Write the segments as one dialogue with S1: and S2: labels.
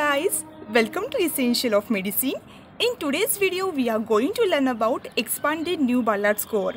S1: guys, welcome to Essential of Medicine. In today's video, we are going to learn about expanded new Ballard score,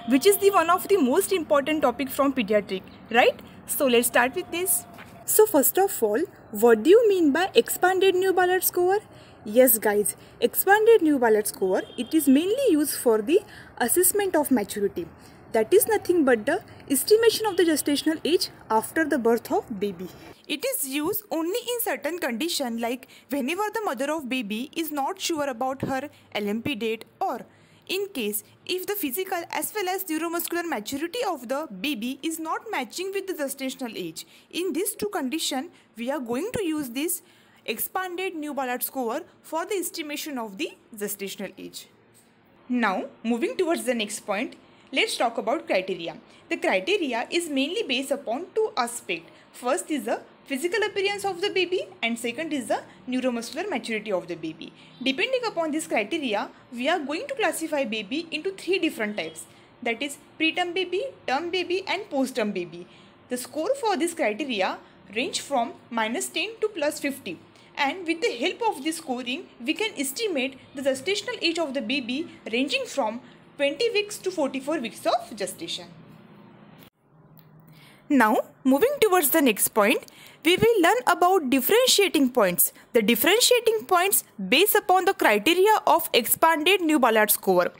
S1: which is the one of the most important topic from pediatric, right? So let's start with this. So first of all, what do you mean by expanded new Ballard score? Yes guys, expanded new Ballard score, it is mainly used for the assessment of maturity. That is nothing but the estimation of the gestational age after the birth of baby. It is used only in certain conditions, like whenever the mother of baby is not sure about her LMP date, or in case if the physical as well as neuromuscular maturity of the baby is not matching with the gestational age. In these two conditions, we are going to use this expanded new Ballard score for the estimation of the gestational age. Now, moving towards the next point, let's talk about criteria. The criteria is mainly based upon two aspects. First is the physical appearance of the baby and second is the neuromuscular maturity of the baby. Depending upon this criteria, we are going to classify baby into three different types. That is preterm baby, term baby and post-term baby. The score for this criteria range from -10 to +50. And with the help of this scoring, we can estimate the gestational age of the baby ranging from 20 weeks to 44 weeks of gestation. Now, moving towards the next point, we will learn about differentiating points. The differentiating points based upon the criteria of expanded new Ballard score,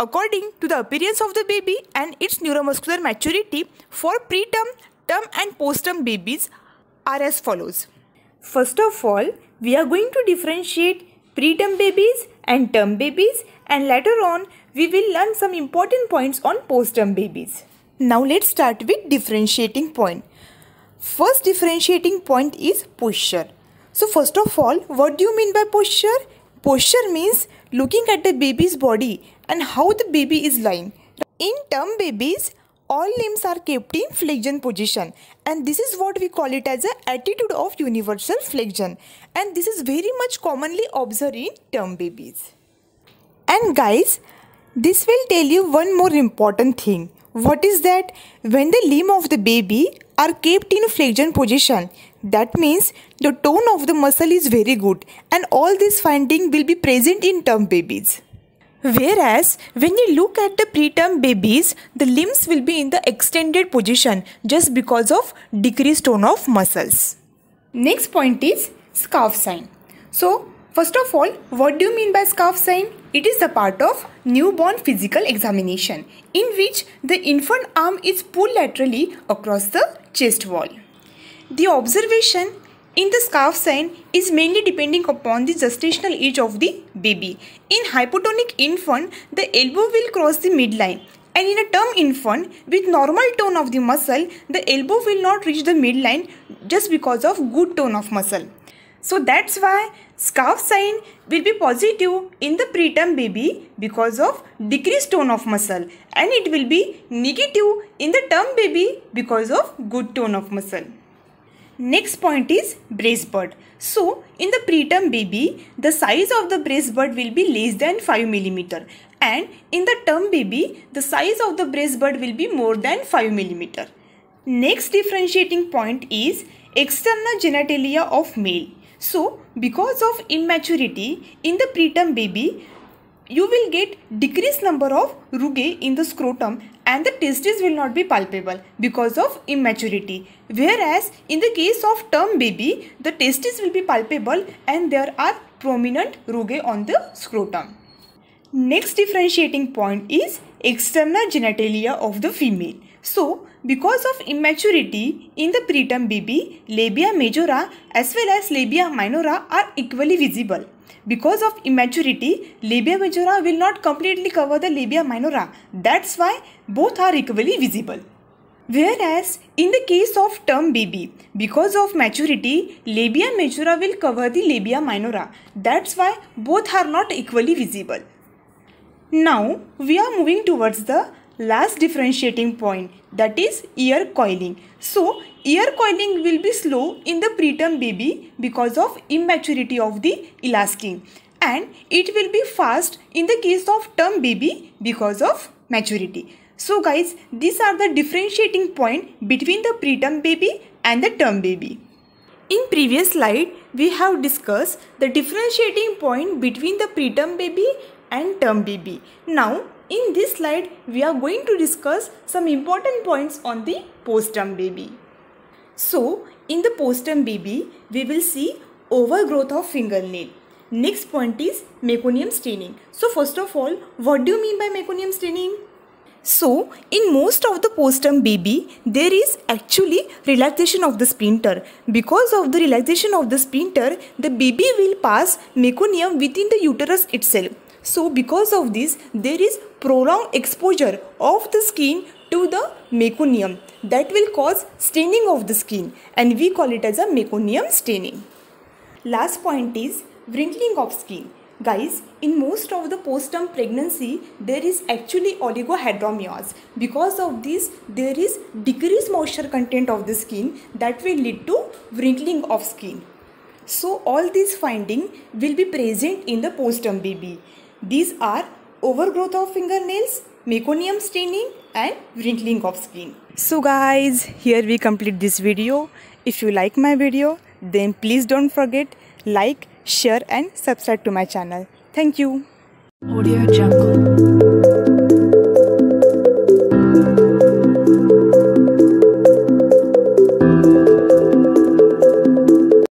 S1: according to the appearance of the baby and its neuromuscular maturity for preterm, term and post-term babies are as follows. First of all, we are going to differentiate preterm babies and term babies, and later on we will learn some important points on post-term babies. Now let's start with differentiating point. First differentiating point is posture. So first of all, what do you mean by posture? Posture means looking at the baby's body and how the baby is lying. In term babies, all limbs are kept in flexion position, and this is what we call it as an attitude of universal flexion, and this is very much commonly observed in term babies. And guys, this will tell you one more important thing. What is that? When the limb of the baby are kept in flexion position, that means the tone of the muscle is very good, and all this finding will be present in term babies. Whereas when you look at the preterm babies, the limbs will be in the extended position just because of decreased tone of muscles. Next point is scarf sign. So first of all, what do you mean by scarf sign? It is the part of newborn physical examination in which the infant arm is pulled laterally across the chest wall. The observation in the scarf sign is mainly depending upon the gestational age of the baby. In hypotonic infant, the elbow will cross the midline, and in a term infant with normal tone of the muscle, the elbow will not reach the midline just because of good tone of muscle. So that's why scarf sign will be positive in the preterm baby because of decreased tone of muscle, and it will be negative in the term baby because of good tone of muscle. Next point is breastbud. So in the preterm baby, the size of the breastbud will be less than 5 mm, and in the term baby, the size of the breastbud will be more than 5 mm. Next differentiating point is external genitalia of male. So because of immaturity in the preterm baby, you will get decreased number of rugae in the scrotum, and the testes will not be palpable because of immaturity. Whereas in the case of term baby, the testes will be palpable and there are prominent rugae on the scrotum. Next differentiating point is external genitalia of the female. So because of immaturity in the preterm baby, labia majora as well as labia minora are equally visible. Because of immaturity, labia majora will not completely cover the labia minora. That's why both are equally visible. Whereas in the case of term baby, because of maturity, labia majora will cover the labia minora. That's why both are not equally visible. Now we are moving towards the last differentiating point, that is ear coiling. So ear coiling will be slow in the preterm baby because of immaturity of the elastin, and it will be fast in the case of term baby because of maturity. So guys, these are the differentiating point between the preterm baby and the term baby. In previous slide, we have discussed the differentiating point between the preterm baby and term baby. Now, in this slide, we are going to discuss some important points on the postterm baby. So, in the postterm baby, we will see overgrowth of fingernail. Next point is meconium staining. So, first of all, what do you mean by meconium staining? So, in most of the postterm baby, there is actually relaxation of the sphincter. Because of the relaxation of the sphincter, the baby will pass meconium within the uterus itself. So, because of this, there is prolonged exposure of the skin to the meconium that will cause staining of the skin, and we call it as a meconium staining. Last point is wrinkling of skin. Guys, in most of the postterm pregnancy, there is actually oligohydramnios. Because of this, there is decreased moisture content of the skin that will lead to wrinkling of skin. So, all these findings will be present in the postterm baby. These are overgrowth of fingernails, meconium staining and wrinkling of skin. So guys, here we complete this video. If you like my video, then please don't forget like, share and subscribe to my channel. Thank you.
S2: Audio Jungle.